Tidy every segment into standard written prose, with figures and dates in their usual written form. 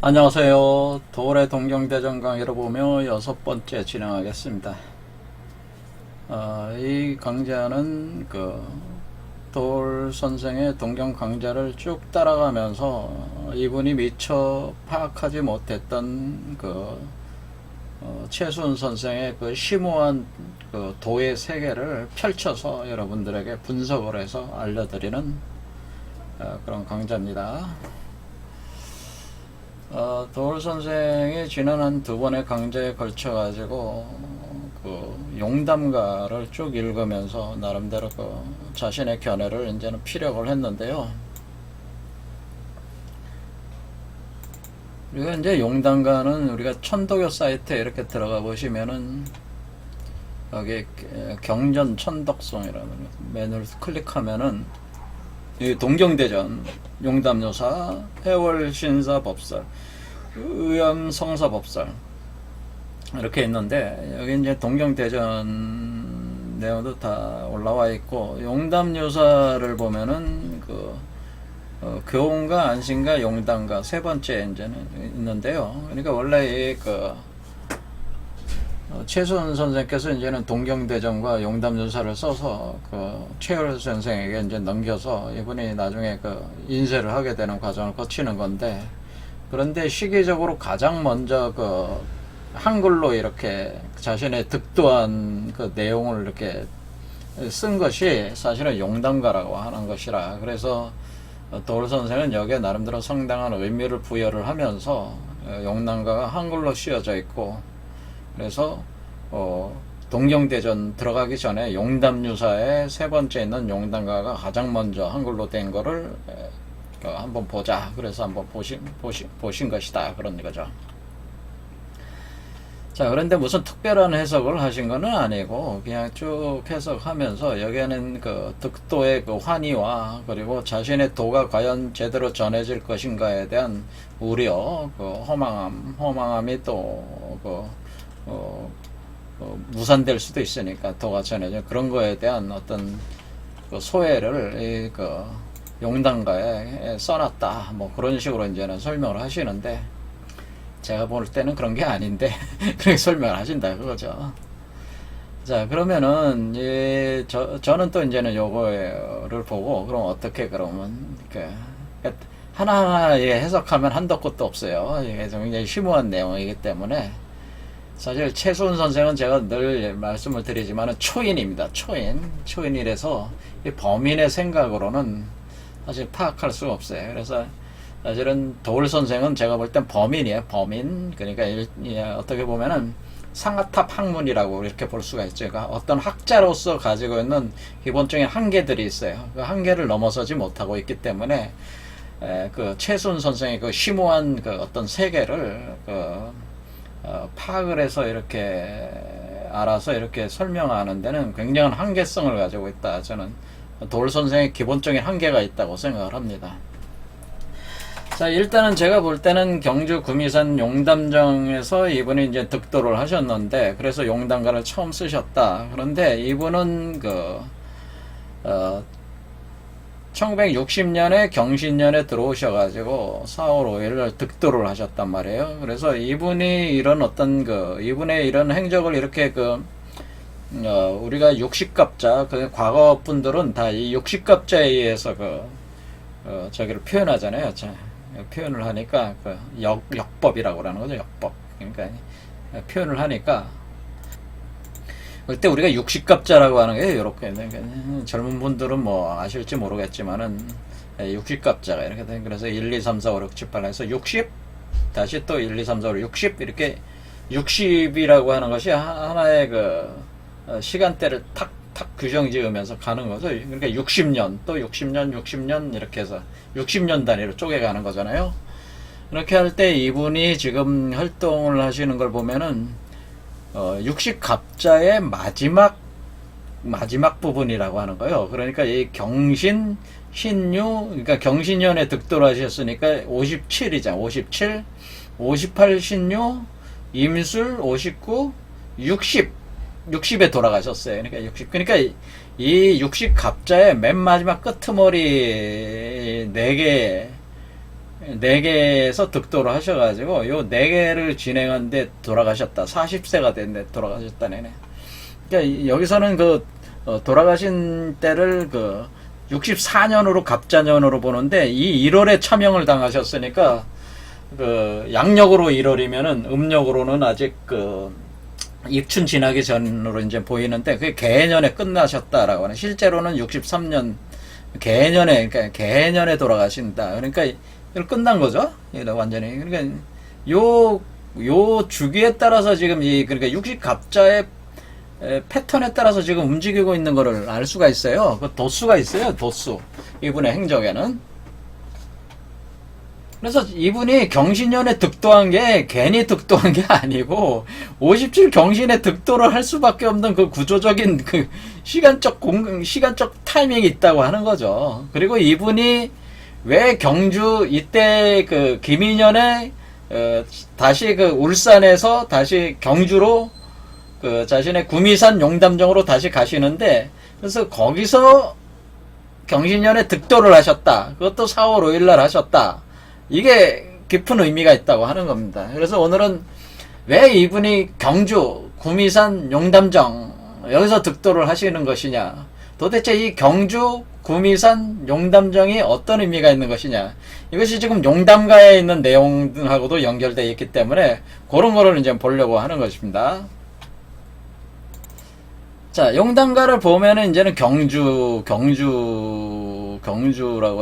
안녕하세요. 도올의 동경대전 강의를 보며 6번째 진행하겠습니다. 이 강좌는 도올 선생의 동경 강좌를 쭉 따라가면서 이분이 미처 파악하지 못했던 최순 선생의 심오한 도의 세계를 펼쳐서 여러분들에게 분석을 해서 알려드리는 그런 강좌입니다. 도올 선생이 지난 한 두 번의 강좌에 걸쳐 가지고 용담가를 쭉 읽으면서 나름대로 자신의 견해를 이제는 피력을 했는데요. 그리고 이제 용담가는 우리가 천도교 사이트에 이렇게 들어가 보시면은 여기 경전 천덕송이라는 메뉴를 클릭하면은 이 동경대전, 용담요사, 해월신사법설, 의암성사법설 이렇게 있는데 여기 이제 동경대전 내용도 다 올라와 있고 용담요사를 보면은 교훈과 안신과 용담과 세 번째 이제는 있는데요. 그러니까 원래 최순 선생께서 이제는 동경대전과 용담유사를 써서 최열 선생에게 이제 넘겨서 이분이 나중에 인쇄를 하게 되는 과정을 거치는 건데, 그런데 시기적으로 가장 먼저 한글로 이렇게 자신의 득도한 내용을 이렇게 쓴 것이 사실은 용담가라고 하는 것이라, 그래서 도올 선생은 여기에 나름대로 상당한 의미를 부여를 하면서 용담가가 한글로 씌어져 있고, 그래서 동경대전 들어가기 전에 용담유사의 세 번째 있는 용담가가 가장 먼저 한글로 된 거를 한번 보자. 그래서 한번 보신 것이다. 그런 거죠. 자, 그런데 무슨 특별한 해석을 하신 거는 아니고 그냥 쭉 해석하면서 여기에는 득도의 환희와 그리고 자신의 도가 과연 제대로 전해질 것인가에 대한 우려, 허망함이 또 무산될 수도 있으니까 도가 전해져 그런 거에 대한 어떤 소회를 용담가에 써놨다, 뭐 그런 식으로 이제는 설명을 하시는데, 제가 볼 때는 그런 게 아닌데 그렇게 설명을 하신다 그거죠. 자, 그러면은 저는 또 이제는 요거를 보고 그럼 어떻게 그러면 하나하나 해석하면 한도 끝도 없어요. 이게 굉장히 심오한 내용이기 때문에. 사실 최순 선생은 제가 늘 말씀을 드리지만 초인입니다. 초인이라서 이 범인의 생각으로는 사실 파악할 수가 없어요. 그래서 사실은 도올 선생은 제가 볼 땐 범인이에요. 범인. 그러니까 어떻게 보면은 상하탑 학문이라고 이렇게 볼 수가 있죠. 그러니까 어떤 학자로서 가지고 있는 기본적인 한계들이 있어요. 그 한계를 넘어서지 못하고 있기 때문에 최순 선생의 심오한 어떤 세계를 파악을 해서 이렇게 알아서 이렇게 설명하는 데는 굉장한 한계성을 가지고 있다. 저는 도올 선생의 기본적인 한계가 있다고 생각을 합니다. 자, 일단은 제가 볼 때는 경주 구미산 용담정에서 이분이 이제 득도를 하셨는데, 그래서 용담가를 처음 쓰셨다. 그런데 이분은 1960년에 경신년에 들어오셔가지고 4월 5일 득도를 하셨단 말이에요. 그래서 이분이 이런 이분의 이런 행적을 이렇게 우리가 60갑자, 과거 분들은 다 이 60갑자에 의해서 저기를 표현하잖아요. 표현을 하니까 역법이라고 하는 거죠. 역법. 그러니까 표현을 하니까 그때 우리가 60갑자라고 하는 게 이렇게, 젊은 분들은 뭐 아실지 모르겠지만은 60갑자가 이렇게 돼. 그래서 1, 2, 3, 4, 5, 6, 7, 8 해서 60, 다시 또 1, 2, 3, 4, 5, 60 이렇게 60이라고 하는 것이 하나의 시간대를 탁 규정 지으면서 가는 거죠. 그러니까 60년, 또 60년, 60년 이렇게 해서 60년 단위로 쪼개가는 거잖아요. 그렇게 할 때 이분이 지금 활동을 하시는 걸 보면은 60갑자의 마지막 부분이라고 하는 거예요. 그러니까 이 경신, 신유, 그러니까 경신년에 득도를 하셨으니까 57이잖아. 57, 58 신유, 임술 59, 60에 돌아가셨어요. 그러니까 60. 그러니까 이 60갑자의 맨 마지막 끄트머리 4개 4개에서 득도를 하셔가지고 요 4개를 진행한데 돌아가셨다. 40세가 됐는데 돌아가셨다네. 그러니까 여기서는 돌아가신 때를 64년으로 갑자년으로 보는데 이 1월에 차명을 당하셨으니까 양력으로 1월이면은 음력으로는 아직 입춘 지나기 전으로 이제 보이는데 그게 개년에 끝나셨다라고 하는, 실제로는 63년 그러니까 개년에 돌아가신다. 그러니까 이거 끝난 거죠. 완전히. 그러니까 요 주기에 따라서 지금 그러니까 60갑자의 패턴에 따라서 지금 움직이고 있는 거를 알 수가 있어요. 그 도수가 있어요. 도수. 이분의 행적에는. 그래서 이분이 경신년에 득도한 게 괜히 득도한 게 아니고 57 경신에 득도를 할 수밖에 없는 그 구조적인 시간적 타이밍이 있다고 하는 거죠. 그리고 이분이 왜 경주 이때 김인년에 다시 울산에서 다시 경주로 자신의 구미산 용담정으로 다시 가시는데, 그래서 거기서 경신년에 득도를 하셨다. 그것도 4월 5일 날 하셨다. 이게 깊은 의미가 있다고 하는 겁니다. 그래서 오늘은 왜 이분이 경주, 구미산, 용담정 여기서 득도를 하시는 것이냐, 도대체 이 경주, 구미산, 용담정이 어떤 의미가 있는 것이냐, 이것이 지금 용담가에 있는 내용하고도 연결되어 있기 때문에 그런 거를 이제 보려고 하는 것입니다. 자, 용담가를 보면은 이제는 경주라고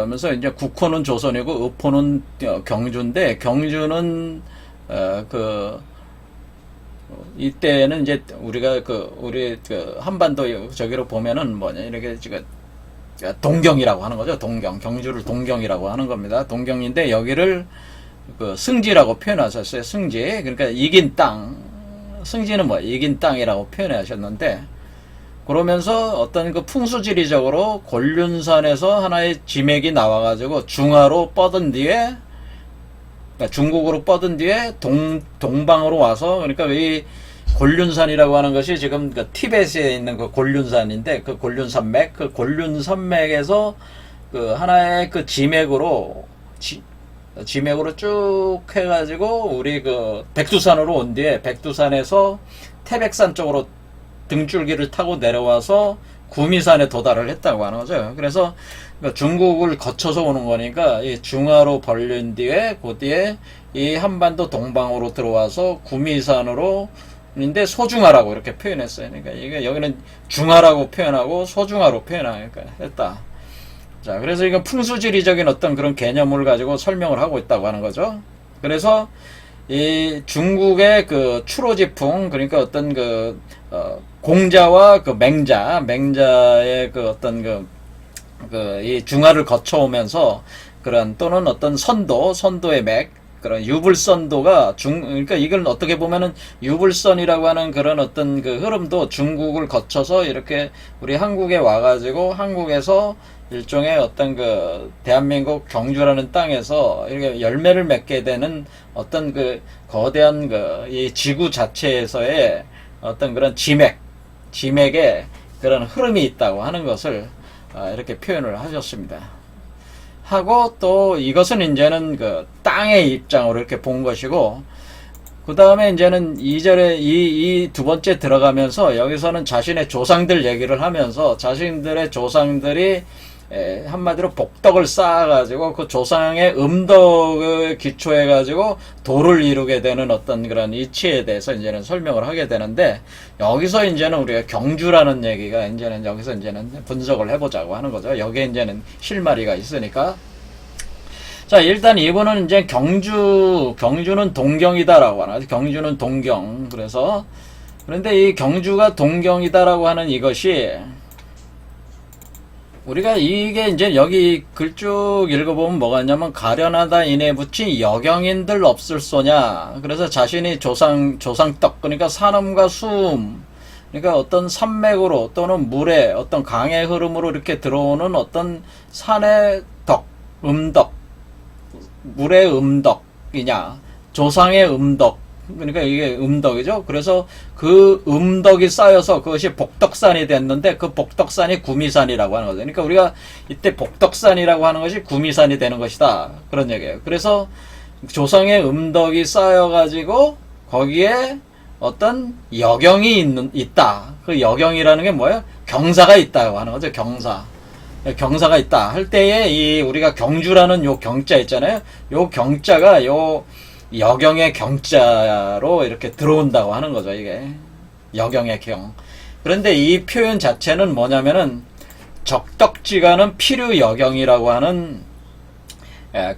하면서 이제 국호는 조선이고 읍호는 경주인데, 경주는 이때는 이제 우리가 우리 한반도 저기로 보면은 뭐냐, 이렇게 지금 동경이라고 하는 거죠. 경주를 동경이라고 하는 겁니다. 동경인데 여기를 승지라고 표현하셨어요. 승지. 그러니까 이긴 땅. 승지는 이긴 땅이라고 표현하셨는데, 그러면서 어떤 풍수지리적으로 곤륜산에서 하나의 지맥이 나와가지고 중하로 뻗은 뒤에, 그러니까 중국으로 뻗은 뒤에 동방으로 와서, 그러니까 이 곤륜산이라고 하는 것이 지금 티베트에 있는 곤륜산인데, 곤륜산맥, 곤륜산맥에서 하나의 지맥으로 쭉 해가지고 우리 백두산으로 온 뒤에 백두산에서 태백산 쪽으로 등줄기를 타고 내려와서 구미산에 도달을 했다고 하는 거죠. 그래서 중국을 거쳐서 오는 거니까 이 중하로 벌린 뒤에 그 뒤에 이 한반도 동방으로 들어와서 구미산으로, 인데 소중하라고 이렇게 표현했어요. 그러니까 이게 여기는 중하라고 표현하고 소중하로 표현했다. 자, 그래서 이건 풍수지리적인 어떤 그런 개념을 가지고 설명을 하고 있다고 하는 거죠. 그래서 이 중국의 추로지풍, 그러니까 어떤 공자와 맹자의 어떤 이 중하를 거쳐오면서 그런, 또는 어떤 선도의 맥, 그런 유불선도가 그러니까 이걸 어떻게 보면은 유불선이라고 하는 그런 어떤 흐름도 중국을 거쳐서 이렇게 우리 한국에 와가지고 한국에서 일종의 어떤 대한민국 경주라는 땅에서 이렇게 열매를 맺게 되는 어떤 거대한 이 지구 자체에서의 어떤 그런 지맥의 그런 흐름이 있다고 하는 것을 이렇게 표현을 하셨습니다. 하고, 또 이것은 이제는 땅의 입장으로 이렇게 본 것이고, 그 다음에 이제는 2절에 이 두 번째 들어가면서 여기서는 자신의 조상들 얘기를 하면서 자신들의 조상들이 한마디로 복덕을 쌓아가지고 그 조상의 음덕을 기초해가지고 도를 이루게 되는 어떤 그런 이치에 대해서 이제는 설명을 하게 되는데, 여기서 이제는 우리가 경주라는 얘기가 이제는 여기서 이제는 분석을 해보자고 하는 거죠. 여기에 이제는 실마리가 있으니까. 자, 일단 이분은 이제 경주는 동경이다라고 하나. 경주는 동경. 그런데 이 경주가 동경이다라고 하는 이것이, 우리가 이게 이제 여기 글 쭉 읽어보면 뭐가 있냐면, 가련하다 인해 붙이 여경인들 없을소냐. 그래서 자신이 조상떡, 그러니까 산음과 수음, 그러니까 어떤 산맥으로 또는 물의 어떤 강의 흐름으로 이렇게 들어오는 어떤 산의 음덕, 물의 음덕이냐, 조상의 음덕, 그러니까 이게 음덕이죠. 그래서 그 음덕이 쌓여서 그것이 복덕산이 됐는데 그 복덕산이 구미산이라고 하는 거죠. 그러니까 우리가 이때 복덕산이라고 하는 것이 구미산이 되는 것이다. 그런 얘기예요. 그래서 조상의 음덕이 쌓여가지고 거기에 어떤 여경이 있다. 그 여경이라는 게 뭐예요? 경사가 있다고 하는 거죠. 경사가 있다 할 때에 이 우리가 경주라는 요 경자 있잖아요. 요 경자가 요 여경의 경자로 이렇게 들어온다고 하는 거죠. 이게 여경의 경. 그런데 이 표현 자체는 뭐냐면은 적덕지가는 필유여경이라고 하는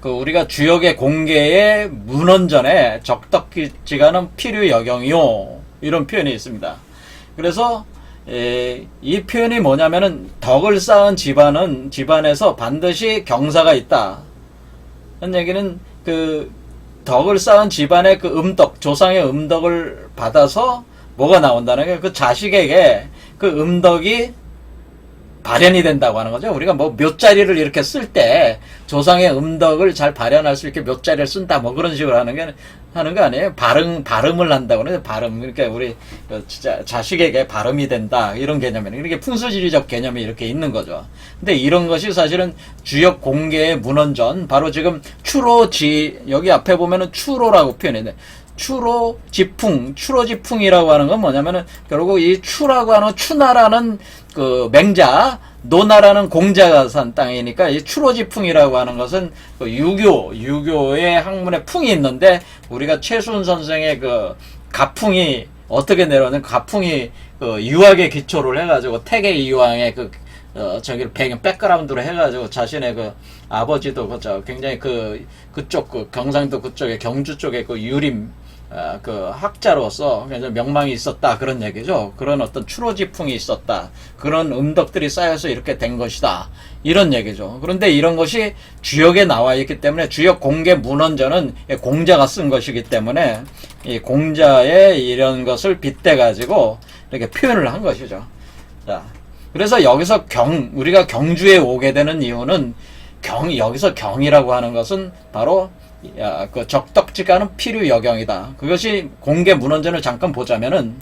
그 우리가 주역의 공개의 문헌전에 적덕지가는 필유여경이요 이런 표현이 있습니다. 그래서 이 표현이 뭐냐면은 덕을 쌓은 집안에서 반드시 경사가 있다. 한 얘기는 그 덕을 쌓은 집안의 그 음덕, 조상의 음덕을 받아서 뭐가 나온다는 게 그 자식에게 그 음덕이 발현이 된다고 하는 거죠. 우리가 뭐 묘자리를 이렇게 쓸 때 조상의 음덕을 잘 발현할 수 있게 묘자리를 쓴다 뭐 그런 식으로 하는 거 아니에요. 발음을 한다고 그래요. 발음. 그러니까 우리 진짜 자식에게 발음이 된다 이런 개념이에요. 이렇게 풍수지리적 개념이 이렇게 있는 거죠. 근데 이런 것이 사실은 주역 공개의 문헌전 바로 지금 추로지 여기 앞에 보면은 추로라고 표현했는데 추로지풍이라고 하는 건 뭐냐면은 결국 이 추라고 하는 추나라는 그 맹자, 노나라는 공자가 산 땅이니까 이 추로지풍이라고 하는 것은 그 유교의 학문에 풍이 있는데 우리가 최수훈 선생의 그 가풍이 어떻게 내려오는 가풍이 그 유학에 기초를 해가지고 태계 이황의 저기 백그라운드로 해가지고 자신의 그 아버지도 그죠 굉장히 그쪽 그 경상도 그쪽에 경주 쪽에 그 유림 그 학자로서 굉장히 명망이 있었다 그런 얘기죠. 그런 어떤 추로지풍이 있었다. 그런 음덕들이 쌓여서 이렇게 된 것이다. 이런 얘기죠. 그런데 이런 것이 주역에 나와 있기 때문에 주역 공개 문헌전은 공자가 쓴 것이기 때문에 이 공자의 이런 것을 빗대 가지고 이렇게 표현을 한 것이죠. 자, 그래서 여기서 우리가 경주에 오게 되는 이유는 여기서 경이라고 하는 것은 바로 그 적덕지가는 필유여경이다. 그것이 공개 문헌전을 잠깐 보자면은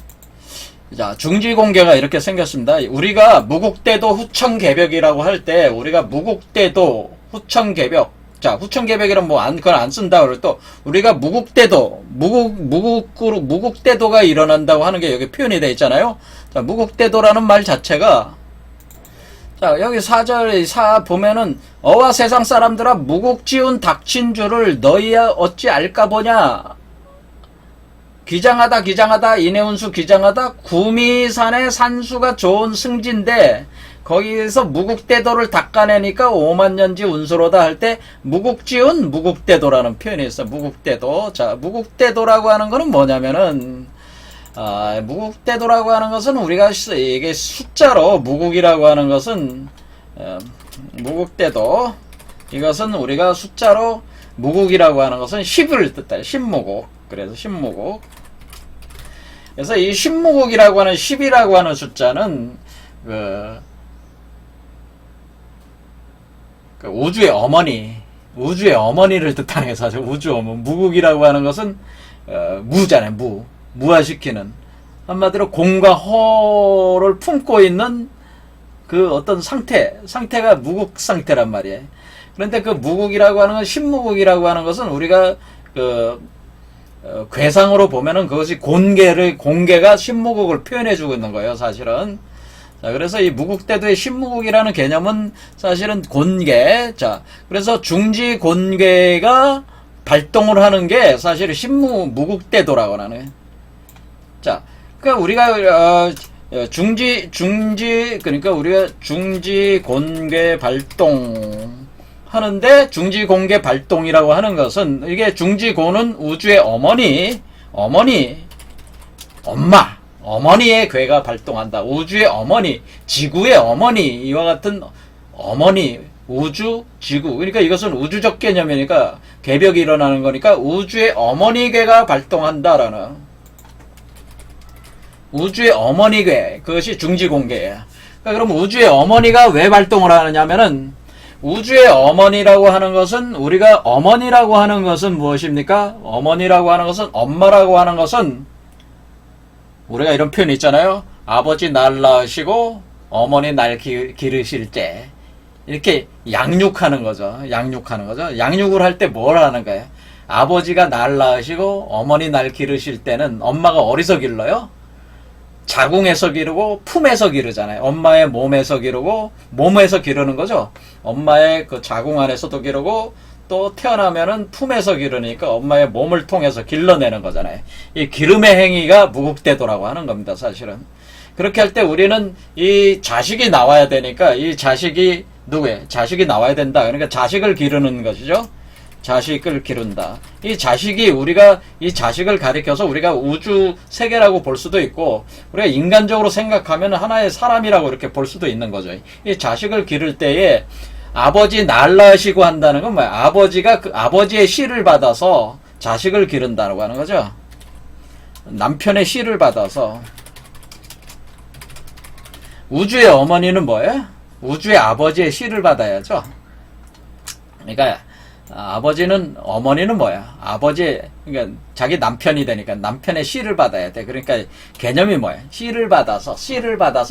자 중지공개가 이렇게 생겼습니다. 우리가 무국대도 후청개벽이라고 할 때 우리가 무국대도 후청개벽 자 후청개벽이란 그걸 안 쓴다 그럴 또 우리가 무국대도가 일어난다고 하는 게 여기 표현이 되어 있잖아요. 자 무국대도라는 말 자체가 자, 여기 4절 보면은 어와 세상 사람들아 무국지운 닥친 줄을 너희야 어찌 알까 보냐. 기장하다 인해운수 기장하다 구미산의 산수가 좋은 승지인데 거기에서 무국대도를 닦아내니까 5만년지 운수로다 할 때 무국지운 무국대도라는 표현이 있어. 무국대도. 자, 무국대도라고 하는 거는 뭐냐면은 무국대도라고 하는 것은 우리가 이게 숫자로 무국이라고 하는 것은 무국대도 이것은 우리가 숫자로 무국이라고 하는 것은 10을 뜻해요. 10무국. 그래서 10무국. 그래서 이 10무국이라고 하는 10이라고 하는 숫자는 그 우주의 어머니를 뜻하는 게 사실 우주 어머니. 무국이라고 하는 것은 무잖아요. 무화시키는 한마디로 공과 허를 품고 있는 그 어떤 상태가 무국 상태란 말이에요. 그런데 그 무국이라고 하는 건 신무국이라고 하는 것은 우리가 괴상으로 보면은 그것이 공개가 신무국을 표현해주고 있는 거예요, 사실은. 자, 그래서 이 무국대도의 신무국이라는 개념은 사실은 곤개. 자, 그래서 중지곤개가 발동을 하는 게 사실 무국대도라고 하는. 자, 그러니까 우리가 그러니까 우리가 중지곤개 발동 하는데 중지공개 발동이라고 하는 것은 이게 중지고는 우주의 어머니의 괴가 발동한다. 우주의 어머니, 지구의 어머니 이와 같은 어머니, 우주, 지구. 그러니까 이것은 우주적 개념이니까 개벽이 일어나는 거니까 우주의 어머니 괴가 발동한다라는 우주의 어머니 괴 그것이 중지공개야. 그러니까 그럼 우주의 어머니가 왜 발동을 하느냐면은 우주의 어머니라고 하는 것은, 우리가 어머니라고 하는 것은 무엇입니까? 어머니라고 하는 것은, 엄마라고 하는 것은, 우리가 이런 표현 있잖아요. 아버지 날 낳으시고 어머니 날 기르실 때, 이렇게 양육하는 거죠. 양육하는 거죠. 양육을 할 때 뭘 하는 거예요? 아버지가 날 낳으시고 어머니 날 기르실 때는 엄마가 어디서 길러요? 자궁에서 기르고 품에서 기르잖아요. 엄마의 몸에서 기르고 몸에서 기르는 거죠. 엄마의 그 자궁 안에서도 기르고 또 태어나면은 품에서 기르니까 엄마의 몸을 통해서 길러내는 거잖아요. 이 기름의 행위가 무국대도라고 하는 겁니다, 사실은. 그렇게 할 때 우리는 이 자식이 나와야 되니까, 이 자식이 누구예요? 자식이 나와야 된다. 그러니까 자식을 기르는 것이죠. 자식을 기른다. 이 자식이, 우리가 이 자식을 가리켜서 우리가 우주 세계라고 볼 수도 있고, 우리가 인간적으로 생각하면 하나의 사람이라고 이렇게 볼 수도 있는 거죠. 이 자식을 기를 때에 아버지 날 낳으시고 한다는 건 뭐야? 아버지가 그 아버지의 씨를 받아서 자식을 기른다고 하는 거죠. 남편의 씨를 받아서. 우주의 어머니는 뭐예요? 우주의 아버지의 씨를 받아야죠. 그러니까 아버지는, 어머니는 뭐야? 아버지, 그러니까 자기 남편이 되니까 남편의 씨를 받아야 돼. 그러니까 개념이 뭐야? 씨를 받아서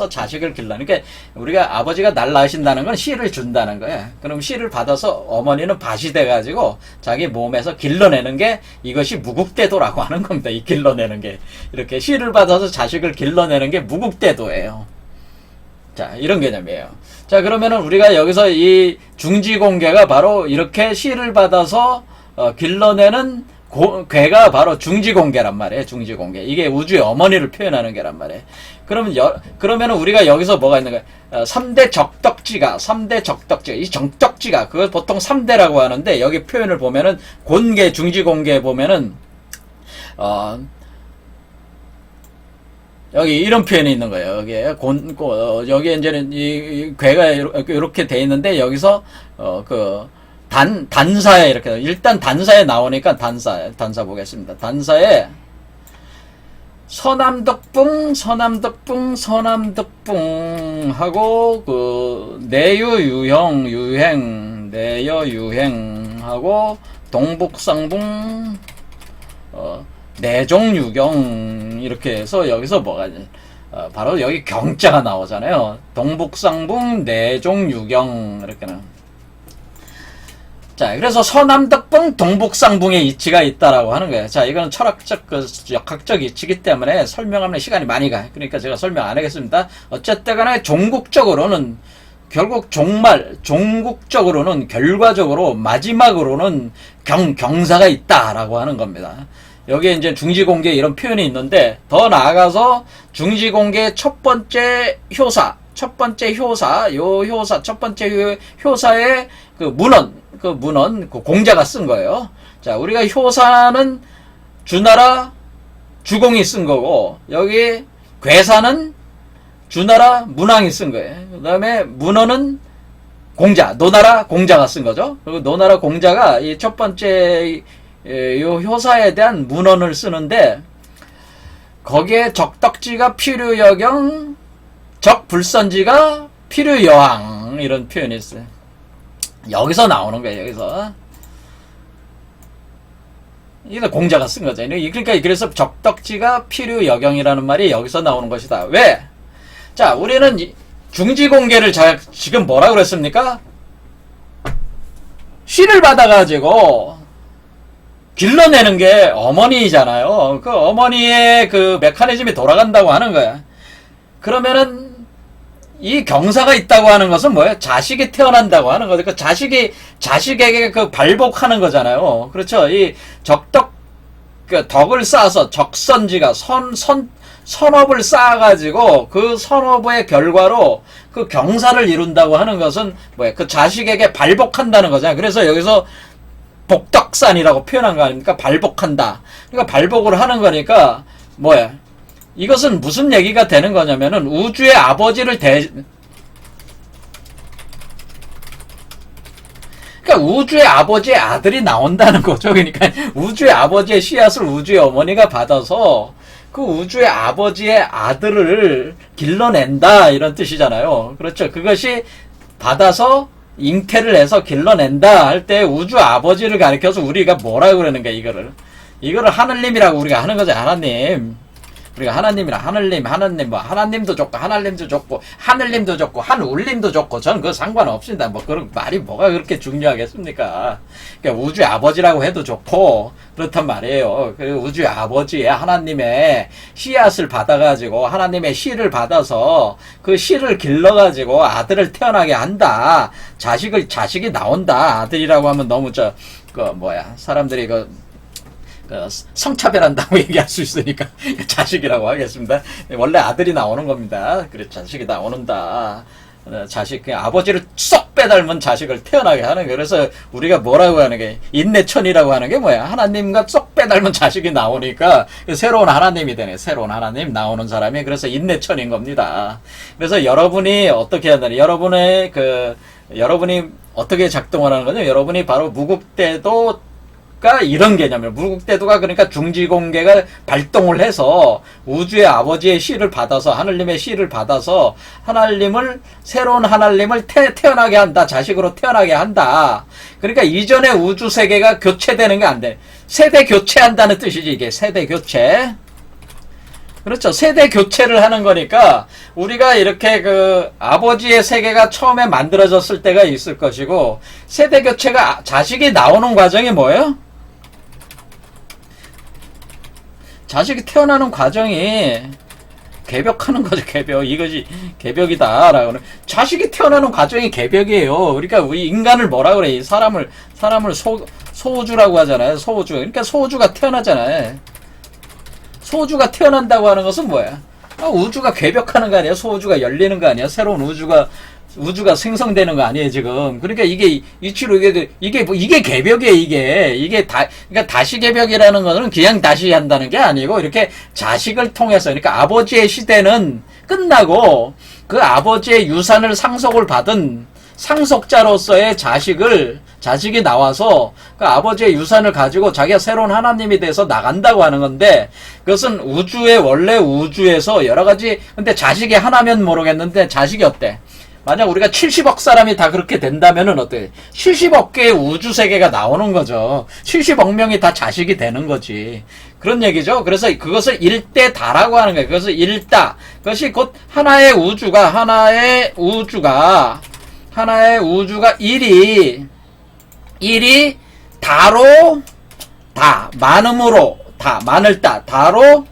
자식을 길러. 그러니까 우리가 아버지가 날 낳으신다는 건 씨를 준다는 거야. 그럼 씨를 받아서 어머니는 밭이 돼가지고 자기 몸에서 길러내는 게, 이것이 무국대도라고 하는 겁니다. 이 길러내는 게. 이렇게 씨를 받아서 자식을 길러내는 게 무국대도예요. 자, 이런 개념이에요. 자, 그러면은 우리가 여기서 이 중지공계가 바로 이렇게 씨를 받아서 길러내는 괴가 바로 중지공계란 말이에요. 중지공계. 이게 우주의 어머니를 표현하는 게란 말이에요. 그러면은 우리가 여기서 뭐가 있는 거예요? 3대 적덕지가, 이 적덕지가, 그걸 보통 3대라고 하는데, 여기 표현을 보면은, 곤계, 중지공계에 보면은, 여기 이런 표현이 있는 거예요. 여기에 여기에 이제는 이 괴가 이렇게 돼 있는데, 여기서 단사에 이렇게, 일단 단사에 나오니까 단사 보겠습니다. 단사에 서남덕붕 하고 내여유행하고 동북상붕 내종유경, 이렇게 해서 여기서 뭐가 바로 여기 경자가 나오잖아요. 동북상붕 내종유경, 이렇게는. 자, 그래서 서남덕붕 동북상붕의 이치가 있다라고 하는 거예요. 자, 이거는 철학적, 역학적 이치이기 때문에 설명하면 시간이 많이 가요. 그러니까 제가 설명 안 하겠습니다. 어쨌든 간에 종국적으로는, 결국 종국적으로는, 결과적으로, 마지막으로는 경사가 있다라고 하는 겁니다. 여기에 이제 중지공계 이런 표현이 있는데, 더 나아가서 중지공계 첫 번째 효사, 첫 번째 효사의 문헌, 공자가 쓴 거예요. 자, 우리가 효사는 주나라 주공이 쓴 거고, 여기 괴사는 주나라 문왕이 쓴 거예요. 그 다음에 문헌은 노나라 공자가 쓴 거죠. 그리고 노나라 공자가 이 첫 번째 요 효사에 대한 문헌을 쓰는데, 거기에 적덕지가 필요여경, 적불선지가 필요여항, 이런 표현이 있어요. 여기서 나오는 거예요. 여기서 이거 공자가 쓴 거죠. 그러니까 그래서 적덕지가 필요여경이라는 말이 여기서 나오는 것이다. 왜? 자, 우리는 중지공계를 지금 뭐라 그랬습니까? 씨를 받아가지고 길러내는 게 어머니잖아요. 그 어머니의 그 메커니즘이 돌아간다고 하는 거야. 그러면은 이 경사가 있다고 하는 것은 뭐예요? 자식이 태어난다고 하는 거죠. 그 자식에게 그 발복하는 거잖아요. 그렇죠? 이 덕을 쌓아서, 적선지가 선업을 쌓아가지고 그 선업의 결과로 그 경사를 이룬다고 하는 것은 뭐예요? 그 자식에게 발복한다는 거잖아요. 그래서 여기서 복덕산이라고 표현한 거 아닙니까? 발복한다. 그러니까 발복을 하는 거니까 뭐야? 이것은 무슨 얘기가 되는 거냐면은 우주의 아버지를 그러니까 우주의 아버지의 아들이 나온다는 거죠. 그러니까 우주의 아버지의 씨앗을 우주의 어머니가 받아서 그 우주의 아버지의 아들을 길러낸다, 이런 뜻이잖아요. 그렇죠. 그것이 받아서 잉태를 해서 길러낸다 할 때 우주 아버지를 가리켜서 우리가 뭐라고 그러는 거야, 이거를 하늘님이라고 우리가 하는 거지. 하나님, 우리가 하나님이라 하나님 뭐 하나님도 좋고 하나님도 좋고 하늘님도 좋고 한울림도 좋고 저는 그거 상관없습니다. 뭐 그런 말이 뭐가 그렇게 중요하겠습니까? 그러니까 우주 아버지라고 해도 좋고 그렇단 말이에요. 그 우주 아버지의 하나님의 씨앗을 받아가지고 하나님의 씨를 받아서 그 씨를 길러가지고 아들을 태어나게 한다. 자식이 나온다. 아들이라고 하면 너무 사람들이 성차별한다고 얘기할 수 있으니까 자식이라고 하겠습니다. 원래 아들이 나오는 겁니다. 그래 자식이 나오는다. 아버지를 쏙 빼닮은 자식을 태어나게 하는 거예요. 그래서 우리가 뭐라고 하는 게 인내천이라고 하는 게 뭐야? 하나님과 쏙 빼닮은 자식이 나오니까 새로운 하나님이 되네. 새로운 하나님 나오는 사람이 그래서 인내천인 겁니다. 그래서 여러분이 어떻게 한다니? 여러분이 어떻게 작동을 하는 거냐? 여러분이 바로 무국대도 이런 개념이에요. 무국대도가 그러니까 중지공계가 발동을 해서 우주의 아버지의 씨를 받아서 하늘님의 씨를 받아서 새로운 하나님을 태어나게 한다. 자식으로 태어나게 한다. 그러니까 이전의 우주 세계가 교체되는 게 안 돼. 세대 교체한다는 뜻이지 이게 세대 교체. 그렇죠. 세대 교체를 하는 거니까 우리가 이렇게 아버지의 세계가 처음에 만들어졌을 때가 있을 것이고 세대 교체가 자식이 나오는 과정이 뭐예요? 자식이 태어나는 과정이 개벽하는 거죠. 개벽. 이것이 개벽이다라고. 자식이 태어나는 과정이 개벽이에요. 그러니까 우리 인간을 뭐라 그래? 사람을 소우주라고 하잖아요. 소우주. 그러니까 소우주가 태어나잖아요. 소우주가 태어난다고 하는 것은 뭐야? 우주가 개벽하는 거 아니야? 소우주가 열리는 거 아니야? 새로운 우주가 생성되는 거 아니에요, 지금. 그러니까 이게 개벽이에요, 그러니까 다시 개벽이라는 거는 그냥 다시 한다는 게 아니고, 이렇게 자식을 통해서, 그러니까 아버지의 시대는 끝나고, 그 아버지의 유산을 상속을 받은 상속자로서의 자식이 나와서, 그 아버지의 유산을 가지고 자기가 새로운 하나님이 돼서 나간다고 하는 건데, 그것은 원래 우주에서 여러 가지, 근데 자식이 하나면 모르겠는데, 자식이 어때? 만약 우리가 70억 사람이 다 그렇게 된다면은 어때? 70억 개의 우주 세계가 나오는 거죠. 70억 명이 다 자식이 되는 거지. 그런 얘기죠. 그래서 그것을 일대다라고 하는 거예요. 그것을 일다. 그것이 곧 하나의 우주가 일이 다로 많음으로 많을 다로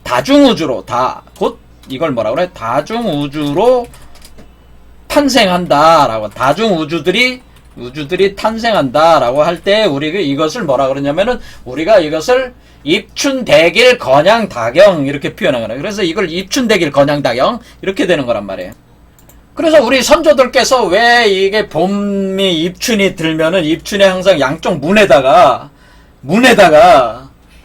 다중우주로 곧 이걸 뭐라 그래? 다중우주로 탄생한다라고. 다중우주들이 탄생한다라고 할 때 우리가 이것을 뭐라 그러냐면은 우리가 이것을 입춘대길 건양다경 이렇게 표현한 거예요. 그래서 이걸 입춘대길 건양다경 이렇게 되는 거란 말이에요. 그래서 우리 선조들께서 왜 이게 봄이 입춘이 들면은 입춘에 항상 양쪽 문에다가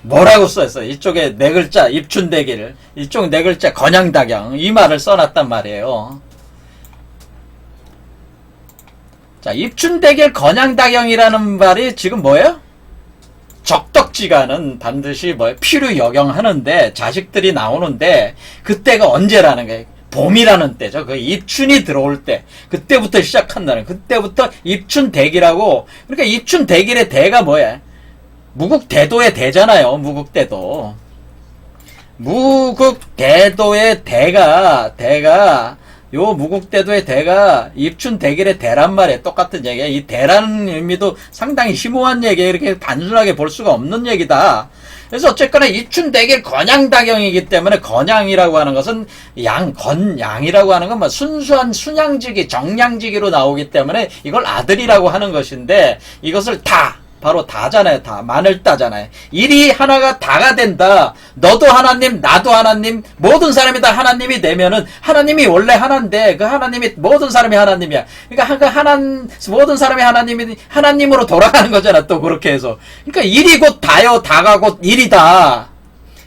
뭐라고 써있어요? 이쪽에 네 글자 입춘대길, 이쪽 네 글자 건양다경 이 말을 써놨단 말이에요. 자, 입춘대길 건양다경이라는 말이 지금 뭐예요? 적덕지간은 반드시 필요여경하는데 자식들이 나오는데 그때가 언제라는 거예요? 봄이라는 때죠. 그 입춘이 들어올 때 그때부터 시작한다는, 그때부터 입춘대길하고. 그러니까 입춘대길의 대가 뭐야? 무국대도의 대잖아요. 무국대도의 대가 무국대도의 대가 입춘대길의 대란 말이에요. 똑같은 얘기야. 이 대라는 의미도 상당히 심오한 얘기예요. 이렇게 단순하게 볼 수가 없는 얘기다. 그래서 어쨌거나 입춘대길 건양다경이기 때문에 건양이라고 하는 것은 건양이라고 하는 건 순수한 순양지기, 정양지기로 나오기 때문에 이걸 아들이라고 하는 것인데, 이것을 바로 다잖아요. 만을 따잖아요. 일이 하나가 다가 된다. 너도 하나님, 나도 하나님, 모든 사람이 다 하나님이 되면은, 하나님이 원래 하나인데 그 하나님이 모든 사람이 하나님이야. 그러니까 모든 사람이 하나님으로 돌아가는 거잖아. 또 그렇게 해서. 그러니까 일이 곧 다요. 다가 곧 일이다.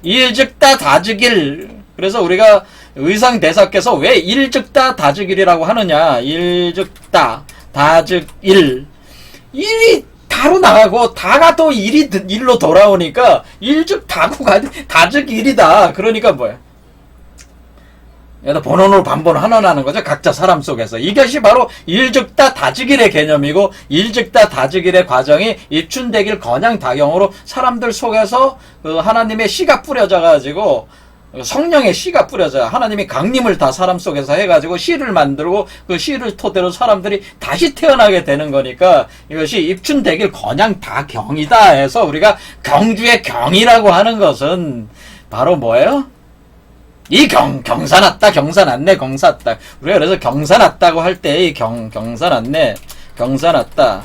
일즉다 다즉일. 그래서 우리가 의상대사께서 왜 일즉다 다즉일이라고 하느냐. 일즉다 다즉일. 일이 다로 나가고 다가 또 일로 돌아오니까 일즉 다구가 다즉 일이다. 그러니까 뭐야? 본원으로 반본 환원하는 거죠. 각자 사람 속에서. 이것이 바로 일즉다 다즉일의 개념이고 일즉다 다즉일의 과정이 입춘대길 건양다경으로 사람들 속에서 그 하나님의 씨가 뿌려져 가지고 성령의 씨가 뿌려져 하나님이 강림을 다 사람 속에서 해가지고 씨를 만들고 그 씨를 토대로 사람들이 다시 태어나게 되는 거니까 이것이 입춘대길 건양다경이다 해서 우리가 경주의 경이라고 하는 것은 바로 뭐예요? 이 경사났다, 경사났네, 경사났다. 우리가 그래서 경사났다고 할 때 이 경사났네, 경사났다.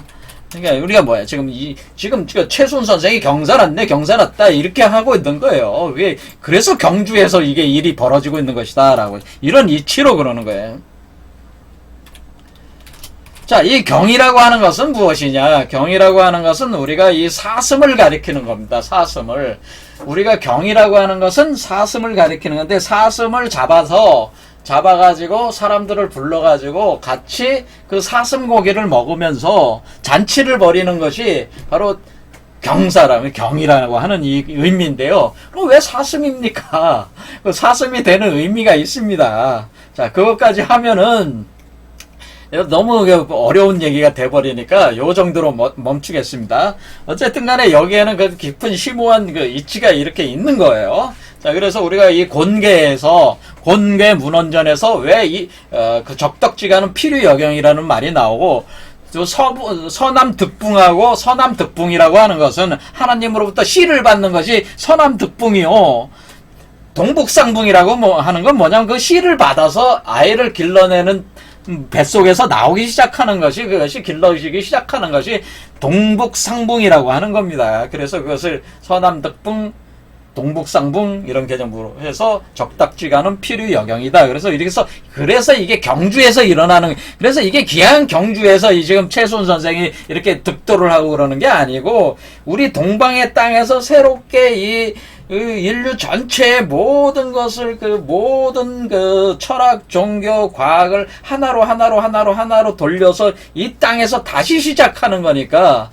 그러니까 우리가 뭐야? 지금 최순 선생이 경사났네, 경사났다 이렇게 하고 있는 거예요. 왜? 그래서 경주에서 이게 일이 벌어지고 있는 것이다라고 이런 이치로 그러는 거예요. 자, 이 경이라고 하는 것은 무엇이냐? 경이라고 하는 것은 우리가 이 사슴을 가리키는 겁니다. 사슴을. 우리가 경이라고 하는 것은 사슴을 가리키는 건데, 사슴을 잡아가지고 사람들을 불러가지고 같이 그 사슴 고기를 먹으면서 잔치를 벌이는 것이 바로 경이라고 하는 이 의미인데요. 그럼 왜 사슴입니까? 그 사슴이 되는 의미가 있습니다. 자, 그것까지 하면은 너무 어려운 얘기가 돼버리니까 요 정도로 멈추겠습니다. 어쨌든 간에 여기에는 그 깊은 심오한 그 이치가 이렇게 있는 거예요. 자, 그래서 우리가 이 곤괴 문헌전에서 왜 그 적덕지가는 필유여경이라는 말이 나오고, 또 서남득붕하고 서남득붕이라고 하는 것은 하나님으로부터 씨를 받는 것이 서남득붕이요. 동북상붕이라고 하는 건 뭐냐면 그 씨를 받아서 아이를 길러내는 뱃속에서 나오기 시작하는 것이, 그것이 길러지기 시작하는 것이 동북상붕이라고 하는 겁니다. 그래서 그것을 서남득붕, 동북상붕 이런 개념으로 해서 적덕지가는 필유여경이다. 그래서 이게 경주에서 일어나는, 그래서 이게 기왕 경주에서 지금 최순 선생이 이렇게 득도를 하고 그러는 게 아니고, 우리 동방의 땅에서 새롭게 이 인류 전체의 모든 것을 모든 철학, 종교, 과학을 하나로 돌려서 이 땅에서 다시 시작하는 거니까,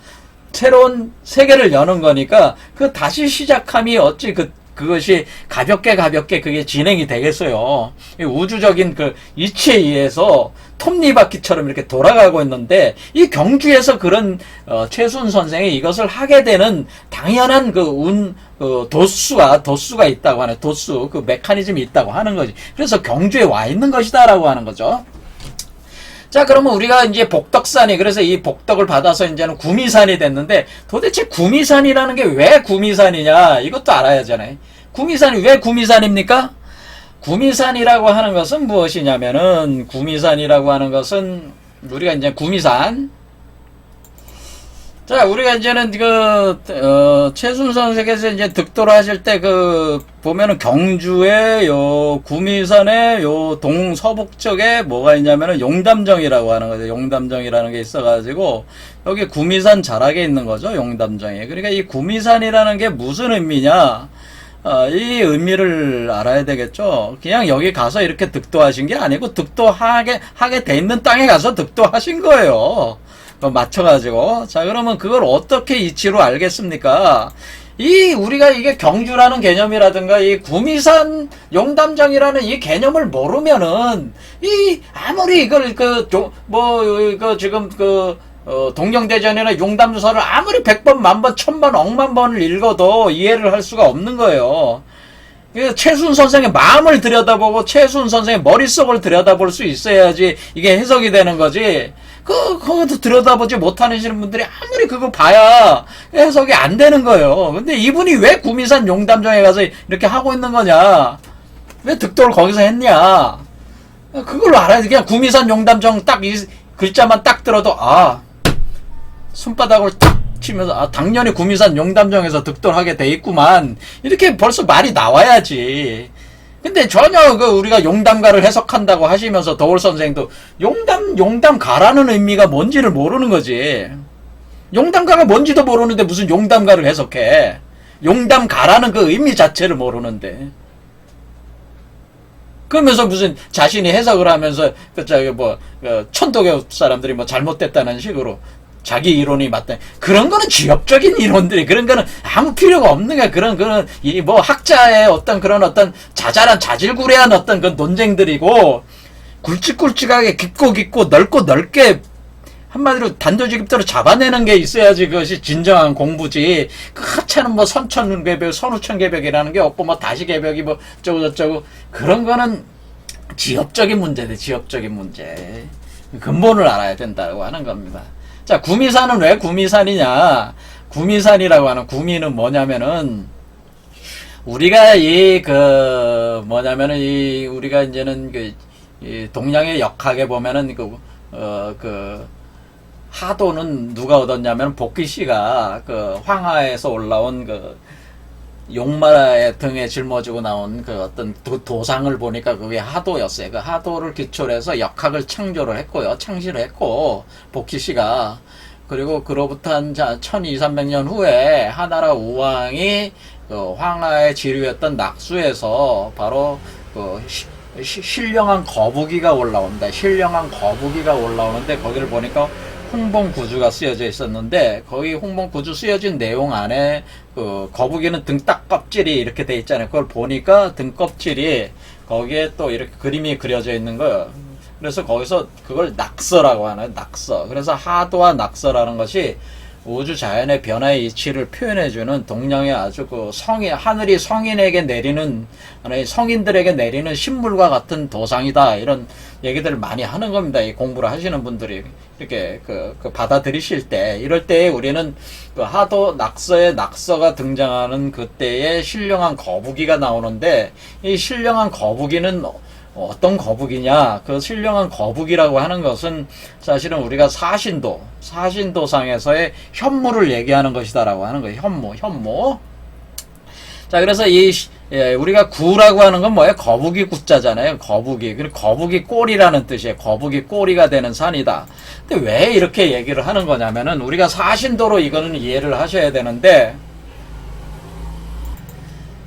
새로운 세계를 여는 거니까 그 다시 시작함이 어찌 그것이 가볍게 그게 진행이 되겠어요. 우주적인 그 이치에 의해서 톱니바퀴처럼 이렇게 돌아가고 있는데, 이 경주에서 그런 최순 선생이 이것을 하게 되는 당연한 도수가 있다고 하는, 그 메커니즘이 있다고 하는 거지. 그래서 경주에 와 있는 것이다라고 하는 거죠. 자, 그러면 우리가 이제 복덕산이, 그래서 이 복덕을 받아서 이제는 구미산이 됐는데, 도대체 구미산이라는 게 왜 구미산이냐? 이것도 알아야 하잖아요. 구미산이 왜 구미산입니까? 구미산이라고 하는 것은 무엇이냐면은, 구미산이라고 하는 것은, 우리가 이제 구미산, 자, 우리가 이제는 최순 선생께서 이제 득도를 하실 때 보면은 경주의 구미산의 동서북 쪽에 뭐가 있냐면은 용담정이라고 하는 거죠. 용담정이라는 게 있어가지고, 여기 구미산 자락에 있는 거죠. 용담정이. 그러니까 이 구미산이라는 게 무슨 의미냐? 이 의미를 알아야 되겠죠. 그냥 여기 가서 이렇게 득도하신 게 아니고, 하게 돼 있는 땅에 가서 득도하신 거예요. 맞춰가지고. 자, 그러면 그걸 어떻게 이치로 알겠습니까? 우리가 이게 경주라는 개념이라든가 이 구미산 용담정이라는 이 개념을 모르면은, 아무리 이걸 동경대전이나 용담주사를 아무리 100번, 10,000번, 1000번, 억만 번을 읽어도 이해를 할 수가 없는 거예요. 최순 선생의 마음을 들여다보고 최순 선생의 머릿속을 들여다볼 수 있어야지 이게 해석이 되는 거지. 그것도 들여다보지 못하시는 분들이 아무리 그거 봐야 해석이 안 되는 거예요. 근데 이분이 왜 구미산 용담정에 가서 이렇게 하고 있는 거냐? 왜 득도를 거기서 했냐? 그걸로 알아야 돼. 그냥 구미산 용담정 딱 이 글자만 딱 들어도, 손바닥을 탁 치면서, 당연히 구미산 용담정에서 득도를 하게 돼 있구만. 이렇게 벌써 말이 나와야지. 근데 전혀 우리가 용담가를 해석한다고 하시면서 더울 선생도 용담가라는 의미가 뭔지를 모르는 거지. 용담가가 뭔지도 모르는데 무슨 용담가를 해석해. 용담가라는 그 의미 자체를 모르는데. 그러면서 무슨 자신이 해석을 하면서 천도교 사람들이 잘못됐다는 식으로 자기 이론이 맞다. 그런 거는 지엽적인 이론들이, 그런 거는 아무 필요가 없는 거야. 그런 이 뭐 학자의 어떤 그런 어떤 자잘한 자질구레한 어떤 그 논쟁들이고, 굵직굵직하게 깊고 넓고 넓게 한마디로 단도직입적으로 잡아내는 게 있어야지 그것이 진정한 공부지. 그 하찮은 뭐 선천개벽, 선후천개벽이라는 게 없고, 뭐 다시개벽이 뭐 저쩌고 그런 거는 지엽적인 문제네, 지엽적인 문제. 근본을 알아야 된다고 하는 겁니다. 자, 구미산은 왜 구미산이냐? 구미산이라고 하는, 구미는 뭐냐면은, 우리가 우리가 이제는 이 동양의 역학에 보면은 하도는 누가 얻었냐면, 복귀 씨가 황하에서 올라온 용마의 등에 짊어지고 나온 어떤 도상을 보니까 그게 하도였어요. 그 하도를 기초로 해서 역학을 창조를 했고요. 창시를 했고, 복희 씨가. 그리고 그로부터 한 1200~1300년 후에 하나라 우왕이 황하의 지류였던 낙수에서 바로 신령한 거북이가 올라온다. 신령한 거북이가 올라오는데, 거기를 보니까 홍봉구주가 쓰여져 있었는데, 거기 홍봉구주 쓰여진 내용 안에 거북이는 등딱 껍질이 이렇게 돼 있잖아요. 그걸 보니까 등 껍질이 거기에 또 이렇게 그림이 그려져 있는 거예요. 그래서 거기서 그걸 낙서라고 하나요? 낙서. 그래서 하도와 낙서라는 것이 우주 자연의 변화의 이치를 표현해주는 동양의 아주 하늘이 성인에게 내리는, 성인들에게 내리는 신물과 같은 도상이다. 이런 얘기들을 많이 하는 겁니다. 이 공부를 하시는 분들이 이렇게 받아들이실 때, 이럴 때에 우리는 하도 낙서에 낙서가 등장하는 그때에 신령한 거북이가 나오는데, 이 신령한 거북이는 어떤 거북이냐? 그 신령한 거북이라고 하는 것은 사실은 우리가 사신도상에서의 현무를 얘기하는 것이다라고 하는 거예요. 현무. 자, 그래서 우리가 구라고 하는 건 뭐예요? 거북이 구자잖아요. 거북이. 그리고 거북이 꼬리라는 뜻이에요. 거북이 꼬리가 되는 산이다. 근데 왜 이렇게 얘기를 하는 거냐면은, 우리가 사신도로 이거는 이해를 하셔야 되는데,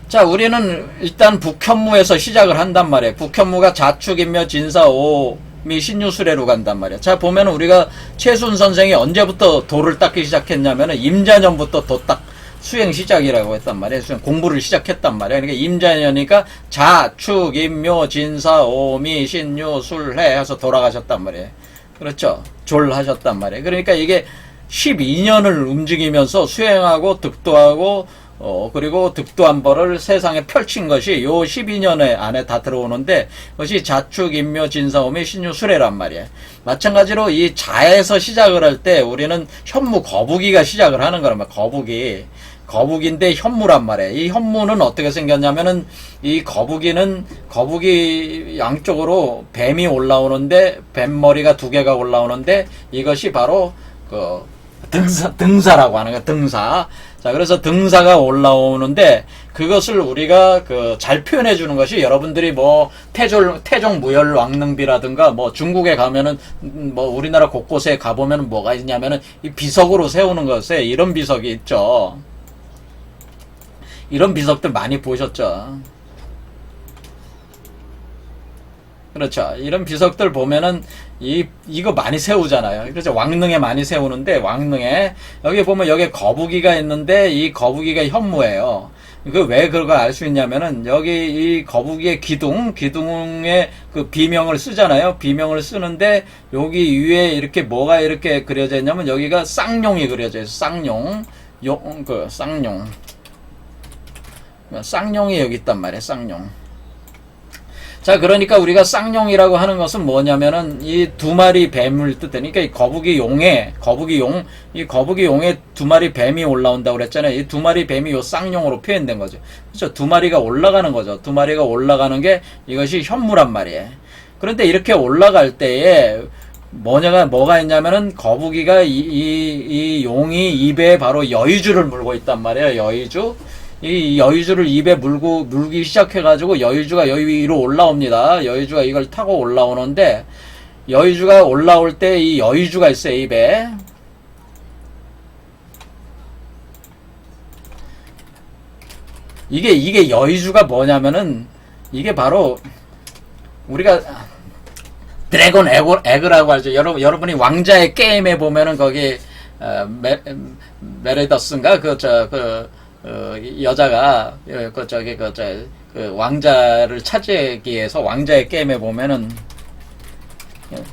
자, 우리는 일단 북현무에서 시작을 한단 말이에요. 북현무가 자축인묘 진사오미 신유수레로 간단 말이에요. 자, 보면은 우리가 최순 선생이 언제부터 도를 닦기 시작했냐면은 임자년부터 도 딱 수행 시작이라고 했단 말이에요. 수행 공부를 시작했단 말이에요. 그러니까 임자년이니까 자축인묘 진사오미 신유술해 해서 돌아가셨단 말이에요. 그렇죠? 졸하셨단 말이에요. 그러니까 이게 12년을 움직이면서 수행하고 득도하고 그리고 득도한벌을 세상에 펼친 것이 요 12년 안에 다 들어오는데, 그것이 자축, 인묘, 진사오미, 신유, 수레란 말이에요. 마찬가지로 이 자에서 시작을 할 때 우리는 현무 거북이가 시작을 하는 거란 말이에요. 거북인데 현무란 말이에요. 이 현무는 어떻게 생겼냐면은, 이 거북이 양쪽으로 뱀이 올라오는데, 뱀머리가 2개가 올라오는데, 이것이 바로 등사라고 하는 거예요. 등사. 자, 그래서 등사가 올라오는데, 그것을 우리가 잘 표현해 주는 것이, 여러분들이 뭐 태종 무열 왕릉비라든가 뭐 중국에 가면은 뭐 우리나라 곳곳에 가보면 뭐가 있냐면은 이 비석으로 세우는 것에 이런 비석이 있죠. 이런 비석들 많이 보셨죠. 그렇죠. 이런 비석들 보면은 이거 많이 세우잖아요. 그래서 왕릉에 많이 세우는데, 왕릉에 여기 보면 여기 거북이가 있는데, 이 거북이가 현무예요. 왜 그걸 알 수 있냐면은, 여기 이 거북이의 기둥에 비명을 쓰잖아요. 비명을 쓰는데, 여기 위에 이렇게 뭐가 이렇게 그려져 있냐면, 여기가 쌍용이 그려져 있어요. 쌍용이 여기 있단 말이에요. 쌍용. 자, 그러니까 우리가 쌍용이라고 하는 것은 뭐냐면은, 이 2마리 뱀을 뜻하니까, 그러니까 이 거북이용에 2마리 뱀이 올라온다고 그랬잖아요. 이 2마리 뱀이 요 쌍용으로 표현된 거죠. 그렇죠. 2마리가 올라가는 거죠. 2마리가 올라가는 게 이것이 현무란 말이에요. 그런데 이렇게 올라갈 때에 뭐가 있냐면은, 거북이가 이 용이 입에 바로 여의주를 물고 있단 말이에요. 여의주. 이 여의주를 입에 물기 시작해가지고 여의주가 여기 위로 올라옵니다. 여의주가 이걸 타고 올라오는데, 여의주가 올라올 때 이 여의주가 있어요, 입에. 이게 여의주가 뭐냐면은, 이게 바로 우리가 드래곤 에그라고 하죠. 여러분이 왕자의 게임에 보면은 거기 메레더스인가 여자가 그 왕자를 차지하기 위해서 왕자의 게임에 보면은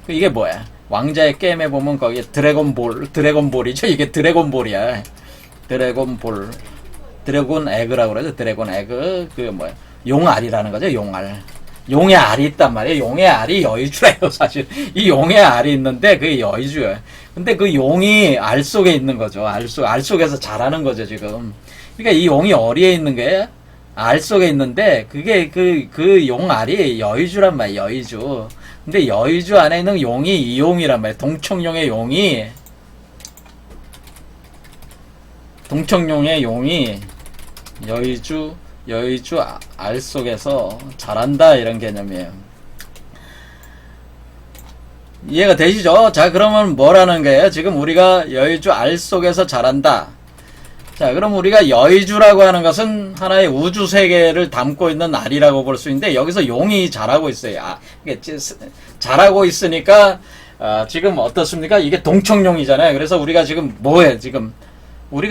이게 뭐야? 왕자의 게임에 보면 거기 드래곤볼이죠. 이게 드래곤볼이야. 드래곤 에그라고 그러죠. 드래곤 에그 그 뭐야? 용알이라는 거죠. 용의 알이 있단 말이에요. 용의 알이 여의주래요, 사실. 이 용의 알이 있는데 그게 여의주예요. 근데 그 용이 알 속에 있는 거죠. 알 속에서 자라는 거죠, 지금. 그러니까 이 용이 어디에 있는 게 알 속에 있는데 그게 그 용알이 여의주란 말이에요. 여의주. 근데 여의주 안에 있는 용이 이용이란 말이에요. 동청룡의 용이 여의주 알 속에서 자란다 이런 개념이에요. 이해가 되시죠? 자, 그러면 뭐라는 거예요? 지금 우리가 여의주 알 속에서 자란다. 자, 그럼 우리가 여의주라고 하는 것은 하나의 우주 세계를 담고 있는 알이라고 볼 수 있는데 여기서 용이 자라고 있어요. 자라고 있으니까 지금 어떻습니까? 이게 동청룡이잖아요. 그래서 우리가 지금 뭐해? 지금 우리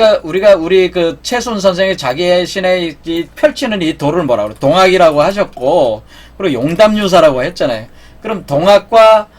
그 최순 선생이 자기의 신의 펼치는 이 돌을 뭐라고 그래? 동학이라고 하셨고, 그리고 용담유사라고 했잖아요. 그럼 동학과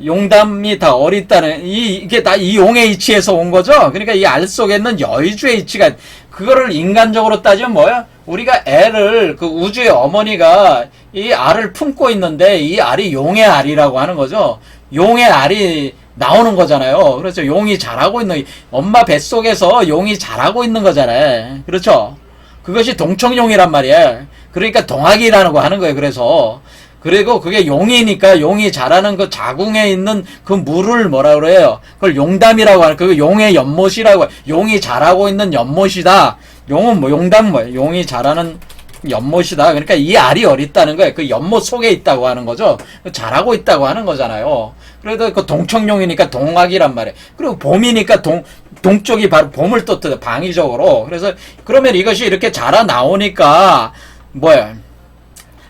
용담이 다 어릿다는 이게 다 이 용의 이치에서 온 거죠. 그러니까 이 알 속에 있는 여의주의 이치가 그거를 인간적으로 따지면 뭐야? 우리가 애를 그 우주의 어머니가 이 알을 품고 있는데 이 알이 용의 알이라고 하는 거죠. 용의 알이 나오는 거잖아요. 그렇죠. 용이 자라고 있는 엄마 뱃속에서 용이 자라고 있는 거잖아요. 그렇죠. 그것이 동청용이란 말이에요. 그러니까 동학이라는 거 하는 거예요. 그리고 그게 용이니까 용이 자라는 그 자궁에 있는 그 물을 뭐라 그래요? 그걸 용담이라고 하는 그 용의 연못이라고 해요. 용이 자라고 있는 연못이다. 용은 뭐 용담 뭐예요? 용이 자라는 연못이다. 그러니까 이 알이 어디 있다는 거예요. 그 연못 속에 있다고 하는 거죠. 자라고 있다고 하는 거잖아요. 그래도 그 동청룡이니까 동학이란 말이에요. 그리고 봄이니까 동쪽이 바로 봄을 뜻해요. 방위적으로. 그래서 그러면 이것이 이렇게 자라 나오니까 뭐야?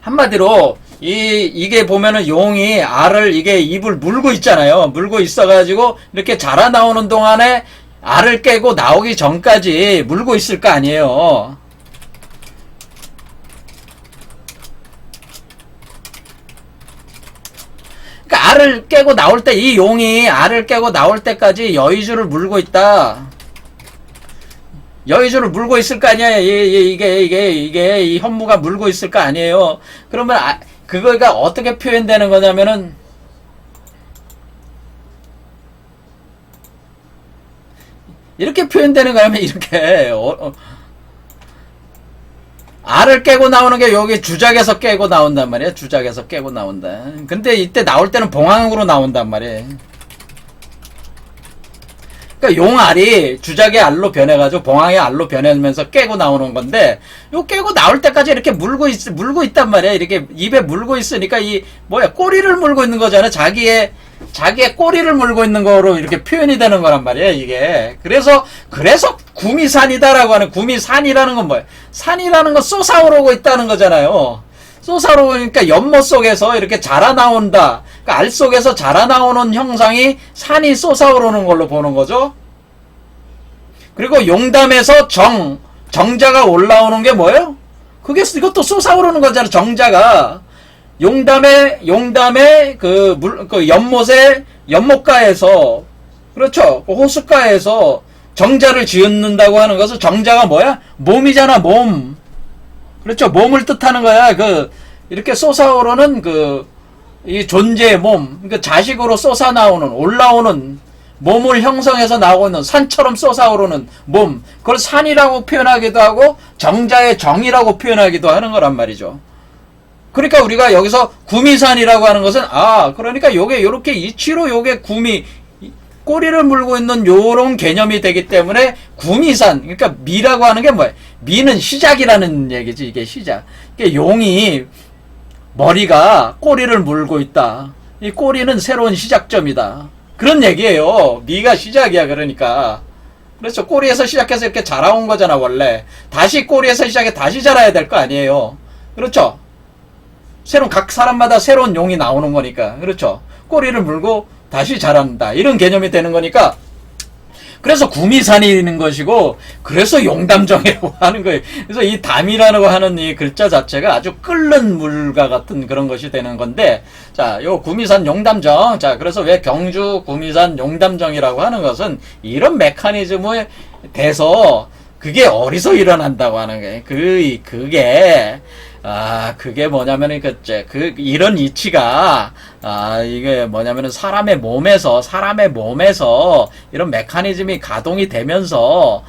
한마디로 이게 보면은 용이 알을 이게 입을 물고 있잖아요. 물고 있어가지고 이렇게 자라 나오는 동안에 알을 깨고 나오기 전까지 물고 있을 거 아니에요. 그러니까 알을 깨고 나올 때 이 용이 알을 깨고 나올 때까지 여의주를 물고 있다. 여의주를 물고 있을 거 아니야. 이게 이 현무가 물고 있을 거 아니에요. 그러면 그거가 어떻게 표현되는 거냐면은 이렇게 표현되는 거냐면 이렇게 알을 깨고 나오는 게 여기 주작에서 깨고 나온단 말이에요. 주작에서 깨고 나온다. 근데 이때 나올 때는 봉황으로 나온단 말이에요. 그러니까 용알이 주작의 알로 변해가지고 봉황의 알로 변하면서 깨고 나오는 건데, 요 깨고 나올 때까지 이렇게 물고 있단 말이야. 이렇게 입에 물고 있으니까 꼬리를 물고 있는 거잖아. 자기의 꼬리를 물고 있는 거로 이렇게 표현이 되는 거란 말이야, 이게. 그래서 구미산이다라고 하는, 구미산이라는 건 뭐야? 산이라는 건 솟아오르고 있다는 거잖아요. 솟아오르니까 연못 속에서 이렇게 자라나온다. 그러니까 알 속에서 자라나오는 형상이 산이 솟아오르는 걸로 보는 거죠. 그리고 용담에서 정자가 올라오는 게 뭐예요? 이것도 솟아오르는 거잖아, 정자가. 용담의 연못가에서, 그렇죠. 호숫가에서 정자를 지었는다고 하는 것은 정자가 뭐야? 몸이잖아, 몸. 그렇죠. 몸을 뜻하는 거야. 이렇게 솟아오르는 이 존재의 몸. 그러니까 자식으로 올라오는 몸을 형성해서 나오고 있는 산처럼 솟아오르는 몸. 그걸 산이라고 표현하기도 하고, 정자의 정이라고 표현하기도 하는 거란 말이죠. 그러니까 우리가 여기서 구미산이라고 하는 것은, 그러니까 요렇게 이치로 꼬리를 물고 있는 요런 개념이 되기 때문에 구미산, 그러니까 미라고 하는 게 뭐야? 미는 시작이라는 얘기지, 이게 시작. 그러니까 용이 머리가 꼬리를 물고 있다. 이 꼬리는 새로운 시작점이다. 그런 얘기예요. 미가 시작이야, 그러니까. 그렇죠. 꼬리에서 시작해서 이렇게 자라온 거잖아, 원래. 다시 꼬리에서 시작해 다시 자라야 될 거 아니에요. 그렇죠. 각 사람마다 새로운 용이 나오는 거니까. 그렇죠. 꼬리를 물고 다시 자란다. 이런 개념이 되는 거니까 그래서 구미산이 있는 것이고 그래서 용담정이라고 하는 거예요. 그래서 이 담이라고 하는 이 글자 자체가 아주 끓는 물과 같은 그런 것이 되는 건데, 자, 요 구미산 용담정. 자, 그래서 왜 경주 구미산 용담정이라고 하는 것은 이런 메커니즘에 대해서 그게 어디서 일어난다고 하는 거예요. 그게 뭐냐면은, 이런 이치가, 이게 뭐냐면은 사람의 몸에서 이런 메커니즘이 가동이 되면서,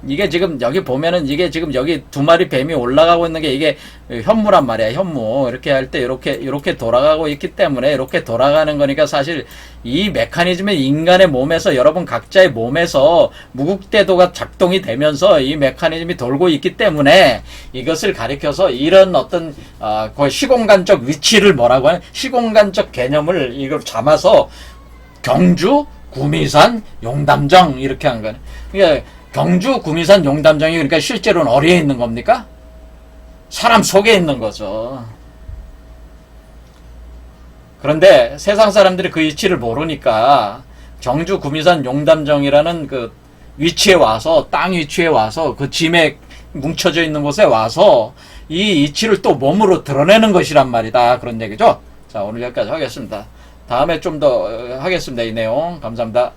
이게 지금 여기 보면은 이게 지금 여기 두 마리 뱀이 올라가고 있는 게 이게 현무란 말이야, 현무. 이렇게 할 때 이렇게 돌아가고 있기 때문에 이렇게 돌아가는 거니까 사실 이 메커니즘의 인간의 몸에서 여러분 각자의 몸에서 무국대도가 작동이 되면서 이 메커니즘이 돌고 있기 때문에 이것을 가리켜서 이런 어떤 거의 시공간적 위치를 뭐라고 하냐, 시공간적 개념을 이걸 담아서 경주, 구미산, 용담정 이렇게 한 거네. 그러니까 경주, 구미산, 용담정이 그러니까 실제로는 어디에 있는 겁니까? 사람 속에 있는 거죠. 그런데 세상 사람들이 그 위치를 모르니까 경주, 구미산, 용담정이라는 그 위치에 와서, 땅 위치에 와서 그 짐에 뭉쳐져 있는 곳에 와서 이 이치를 또 몸으로 드러내는 것이란 말이다. 그런 얘기죠. 자, 오늘 여기까지 하겠습니다. 다음에 좀 더 하겠습니다. 이 내용. 감사합니다.